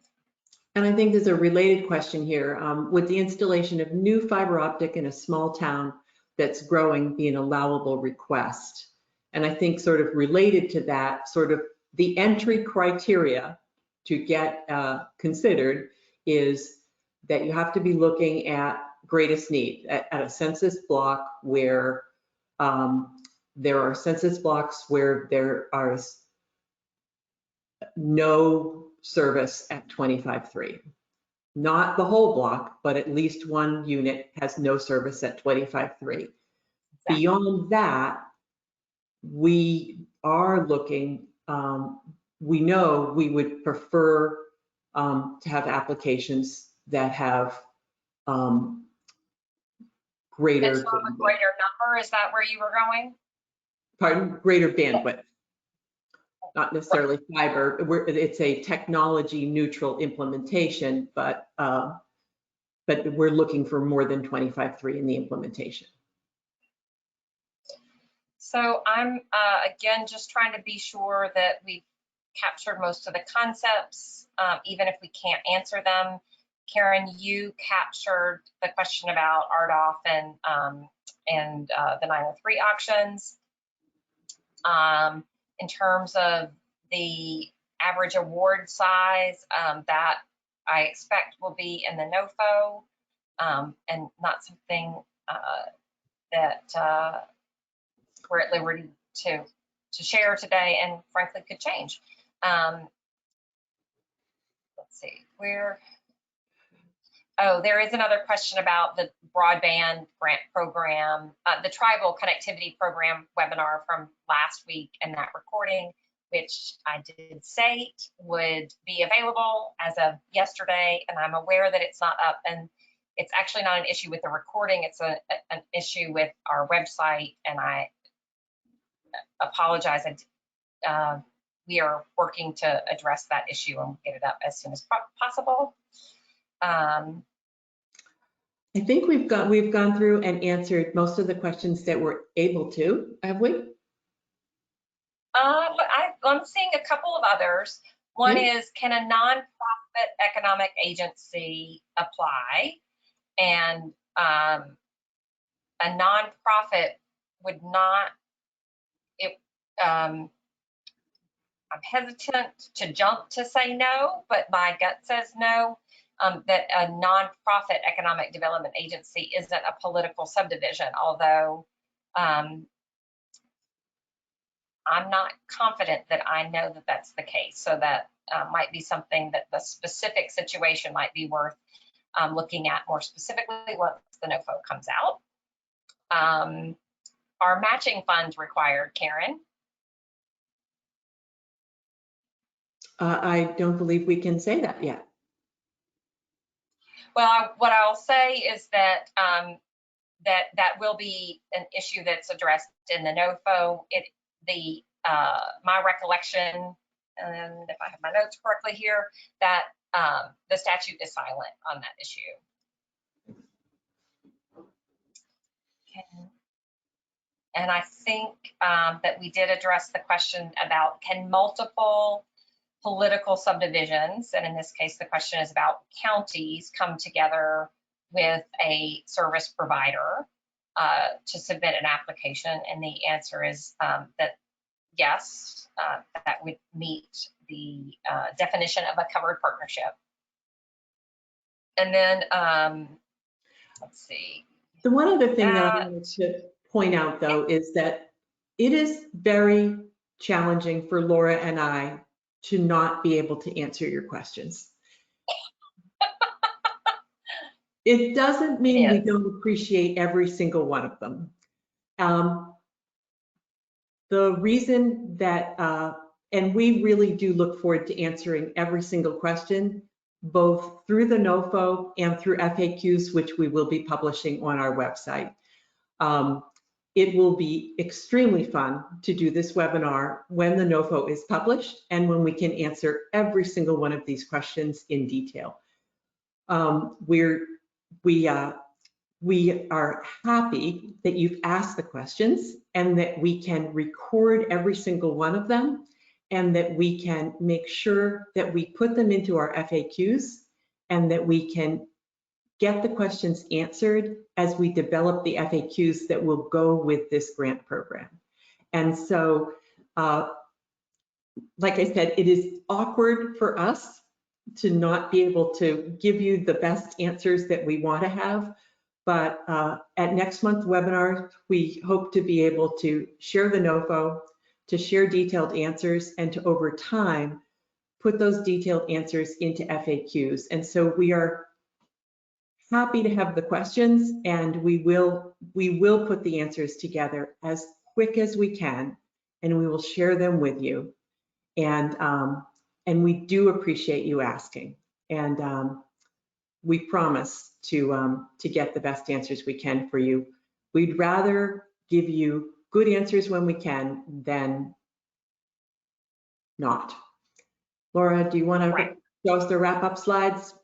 And I think there's a related question here. Would the installation of new fiber optic in a small town that's growing be an allowable request? And I think sort of related to that, sort of the entry criteria to get considered is that you have to be looking at greatest need at a census block where there are census blocks where there are no service at 25.3. Not the whole block, but at least one unit has no service at 25.3. Exactly. Beyond that, we are looking, we know we would prefer to have applications that have greater bandwidth. Greater number, is that where you were going? Pardon, greater bandwidth. Not necessarily fiber. It's a technology neutral implementation, but we're looking for more than 25.3 in the implementation. So I'm again just trying to be sure that we've captured most of the concepts, even if we can't answer them. Karen, you captured the question about RDOF and the 903 auctions. In terms of the average award size, that I expect will be in the NOFO, and not something that we're at liberty to share today, and frankly could change. Let's see, there is another question about the broadband grant program, the Tribal Connectivity Program webinar from last week, and that recording, which I did state would be available as of yesterday, and I'm aware that it's not up, and it's actually not an issue with the recording, it's an issue with our website, and I apologize. We are working to address that issue and get it up as soon as possible. I think we've gone through and answered most of the questions that we're able to, have we? But I'm seeing a couple of others. One is, can a nonprofit economic agency apply? And a nonprofit would not, I'm hesitant to jump to say no, but my gut says no. That a nonprofit economic development agency isn't a political subdivision, although I'm not confident that I know that that's the case. So that might be something that the specific situation might be worth looking at more specifically once the NOFO comes out. Are matching funds required, Karen? I don't believe we can say that yet. Well, what I'll say is that that will be an issue that's addressed in the NOFO. My recollection, and if I have my notes correctly here, that the statute is silent on that issue. Okay. And I think that we did address the question about, can multiple political subdivisions, and in this case the question is about counties, come together with a service provider to submit an application? And the answer is that yes, that would meet the definition of a covered partnership. And then let's see. The one other thing that I wanted to point out, though, is that it is very challenging for Laura and I to not be able to answer your questions. It doesn't mean we don't appreciate every single one of them. The reason that And we really do look forward to answering every single question, both through the NOFO and through FAQs, which we will be publishing on our website. It will be extremely fun to do this webinar when the NOFO is published and when we can answer every single one of these questions in detail. We are happy that you've asked the questions and that we can record every single one of them and that we can make sure that we put them into our FAQs and that we can get the questions answered as we develop the FAQs that will go with this grant program. And so, like I said, it is awkward for us to not be able to give you the best answers that we want to have. But at next month's webinar, we hope to be able to share the NOFO, to share detailed answers, and to, over time, put those detailed answers into FAQs. And so we are happy to have the questions, and we will put the answers together as quick as we can, and we will share them with you. And we do appreciate you asking, and we promise to get the best answers we can for you. We'd rather give you good answers when we can than not. Laura, do you want to show us the wrap-up slides?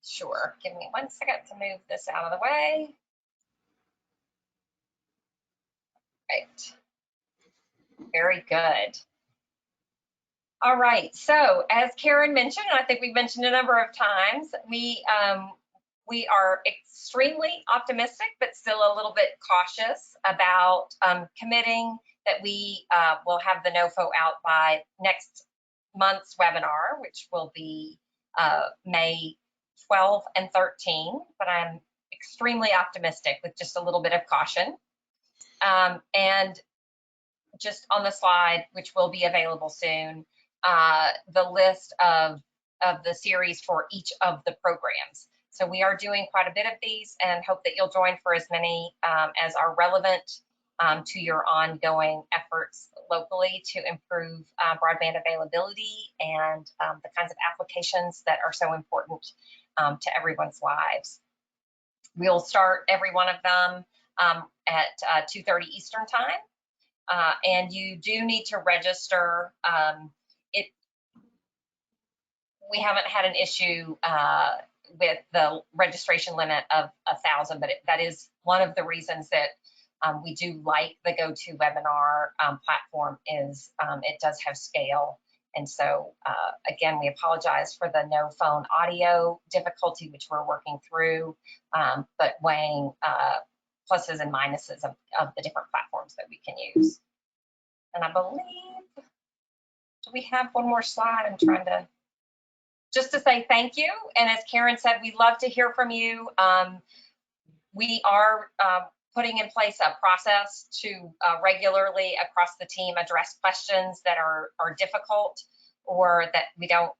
Sure. Give me 1 second to move this out of the way. Right. Very good. All right. So as Karen mentioned, and I think we've mentioned a number of times, we are extremely optimistic, but still a little bit cautious about committing that we will have the NOFO out by next month's webinar, which will be May 12 and 13, but I'm extremely optimistic with just a little bit of caution. And just on the slide, which will be available soon, the list of the series for each of the programs. So we are doing quite a bit of these and hope that you'll join for as many as are relevant to your ongoing efforts locally to improve broadband availability and the kinds of applications that are so important to everyone's lives. We'll start every one of them at 2:30 Eastern time, and you do need to register. We haven't had an issue with the registration limit of 1,000, but that is one of the reasons that we do like the GoToWebinar platform is it does have scale. And so, again, we apologize for the no phone audio difficulty, which we're working through, but weighing pluses and minuses of the different platforms that we can use. And I believe, do we have one more slide? I'm trying to, just to say thank you. And as Karen said, we love to hear from you. We are putting in place a process to regularly across the team address questions that are difficult or that we don't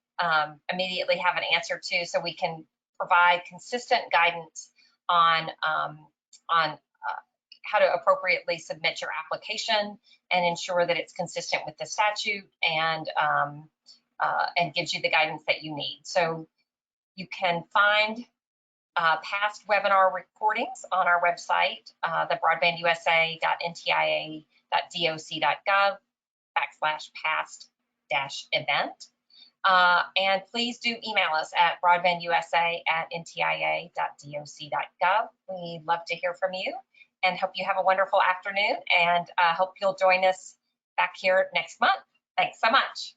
immediately have an answer to, so we can provide consistent guidance on how to appropriately submit your application and ensure that it's consistent with the statute and gives you the guidance that you need. So you can find past webinar recordings on our website, the broadbandusa.ntia.gov/past-event. And please do email us at broadbandusa@ntia.doc.gov. We'd love to hear from you and hope you have a wonderful afternoon, and hope you'll join us back here next month. Thanks so much.